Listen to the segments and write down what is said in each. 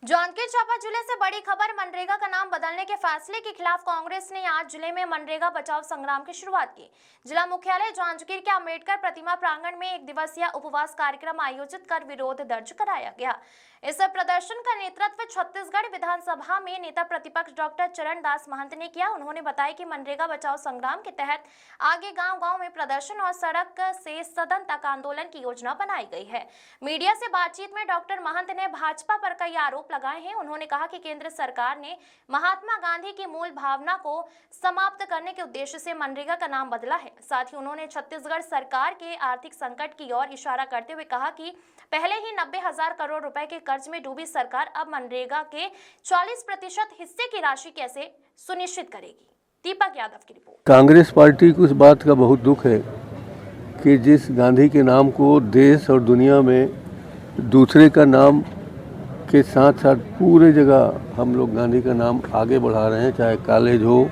जांजगीर चांपा जिले से बड़ी खबर। मनरेगा का नाम बदलने के फैसले के खिलाफ कांग्रेस ने आज जिले में मनरेगा बचाओ संग्राम की शुरुआत की। जिला मुख्यालय जांजगीर के अंबेडकर प्रतिमा प्रांगण में एक दिवसीय उपवास कार्यक्रम आयोजित कर विरोध दर्ज कराया गया। इस प्रदर्शन का नेतृत्व छत्तीसगढ़ विधानसभा में नेता प्रतिपक्ष डॉक्टर चरण दास महंत ने किया। उन्होंने बताया कि मनरेगा बचाओ संग्राम के तहत आगे गांव-गांव में प्रदर्शन और सड़क से सदन तक आंदोलन की योजना बनाई गई है। मीडिया से बातचीत में डॉक्टर महंत ने भाजपा पर कई आरोप लगाए हैं। उन्होंने कहा कि केंद्र सरकार ने महात्मा गांधी की मूल भावना को समाप्त करने के उद्देश्य से मनरेगा का नाम बदला है। साथ ही उन्होंने छत्तीसगढ़ सरकार के आर्थिक संकट की ओर इशारा करते हुए कहा कि पहले ही 90,000 करोड़ रुपए के कर्ज में डूबी सरकार अब मनरेगा के 40% हिस्से की राशि कैसे सुनिश्चित करेगी। दीपक यादव की रिपोर्ट। कांग्रेस पार्टी को इस बात का बहुत दुख है कि जिस गांधी के नाम को देश और दुनिया में दूसरे का नाम के साथ साथ पूरे जगह हम लोग गांधी का नाम आगे बढ़ा रहे हैं, चाहे कॉलेज हो,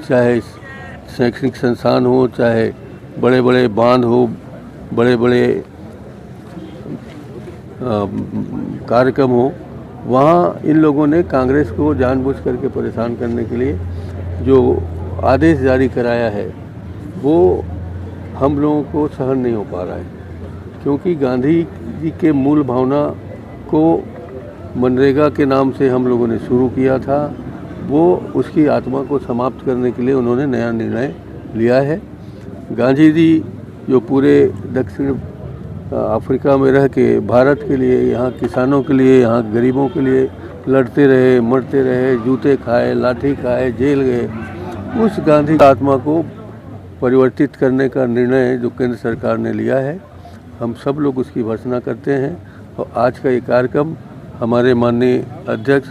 चाहे शैक्षणिक संस्थान हो, चाहे बड़े बड़े बांध हो, बड़े बड़े कार्यक्रम हो, वहाँ इन लोगों ने कांग्रेस को जानबूझ करके परेशान करने के लिए जो आदेश जारी कराया है वो हम लोगों को सहन नहीं हो पा रहा है, क्योंकि गांधी जी के मूल भावना को मनरेगा के नाम से हम लोगों ने शुरू किया था, वो उसकी आत्मा को समाप्त करने के लिए उन्होंने नया निर्णय लिया है। गांधी जी जो पूरे दक्षिण अफ्रीका में रह के भारत के लिए, यहाँ किसानों के लिए, यहाँ गरीबों के लिए लड़ते रहे, मरते रहे, जूते खाए, लाठी खाए, जेल गए, उस गांधी आत्मा को परिवर्तित करने का निर्णय जो केंद्र सरकार ने लिया है, हम सब लोग उसकी भर्त्सना करते हैं। और आज का ये कार्यक्रम हमारे माननीय अध्यक्ष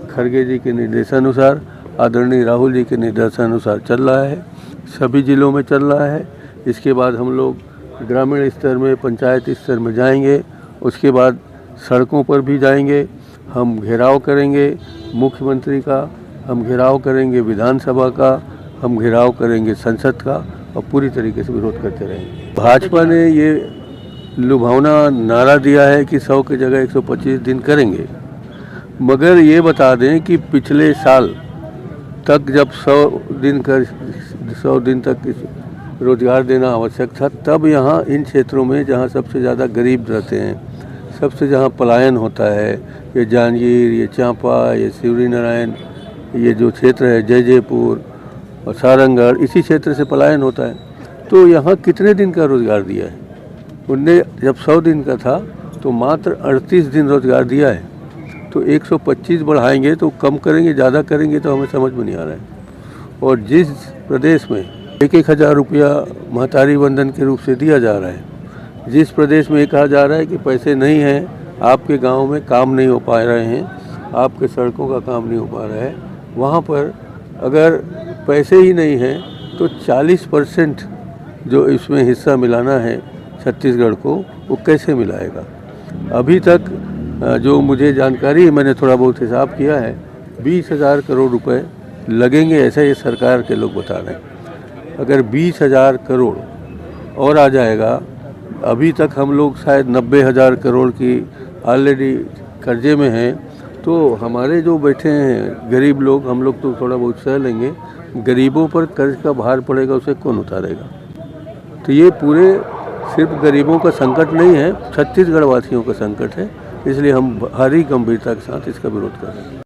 खड़गे जी के निर्देशानुसार, आदरणीय राहुल जी के निर्देशानुसार चल रहा है, सभी जिलों में चल रहा है। इसके बाद हम लोग ग्रामीण स्तर में, पंचायत स्तर में जाएंगे, उसके बाद सड़कों पर भी जाएंगे, हम घेराव करेंगे मुख्यमंत्री का, हम घेराव करेंगे विधानसभा का, हम घेराव करेंगे संसद का और पूरी तरीके से विरोध करते रहेंगे। भाजपा ने ये लुभावना नारा दिया है कि 100 की जगह 125 दिन करेंगे, मगर ये बता दें कि पिछले साल तक जब 100 दिन तक रोजगार देना आवश्यक था, तब यहाँ इन क्षेत्रों में जहाँ सबसे ज़्यादा गरीब रहते हैं, सबसे जहाँ पलायन होता है, ये जांजगीर, ये चांपा, ये शिवरी नारायण, ये जो क्षेत्र है जयजयपुर और सारंगगढ़, इसी क्षेत्र से पलायन होता है। तो यहाँ कितने दिन का रोज़गार दिया है उनने? जब 100 दिन का था तो मात्र 38 दिन रोज़गार दिया है। तो 125 बढ़ाएंगे तो कम करेंगे, ज़्यादा करेंगे तो हमें समझ में नहीं आ रहा है। और जिस प्रदेश में 1,000 रुपया महतारी वंदन के रूप से दिया जा रहा है, जिस प्रदेश में ये कहा जा रहा है कि पैसे नहीं हैं, आपके गांव में काम नहीं हो पा रहे हैं, आपके सड़कों का काम नहीं हो पा रहा है, वहाँ पर अगर पैसे ही नहीं हैं तो 40% जो इसमें हिस्सा मिलाना है छत्तीसगढ़ को, वो कैसे मिलाएगा? अभी तक जो मुझे जानकारी है, मैंने थोड़ा बहुत हिसाब किया है, 20,000 करोड़ रुपए लगेंगे, ऐसा ये सरकार के लोग बता रहे हैं। अगर 20,000 करोड़ और आ जाएगा, अभी तक हम लोग शायद 90,000 करोड़ की ऑलरेडी कर्जे में हैं, तो हमारे जो बैठे हैं गरीब लोग, हम लोग तो थोड़ा बहुत सह लेंगे, गरीबों पर कर्ज का भार पड़ेगा, उसे कौन उतारेगा? तो ये पूरे सिर्फ गरीबों का संकट नहीं है, छत्तीसगढ़ वासियों का संकट है, इसलिए हम भारी गंभीरता के साथ इसका विरोध कर रहे हैं।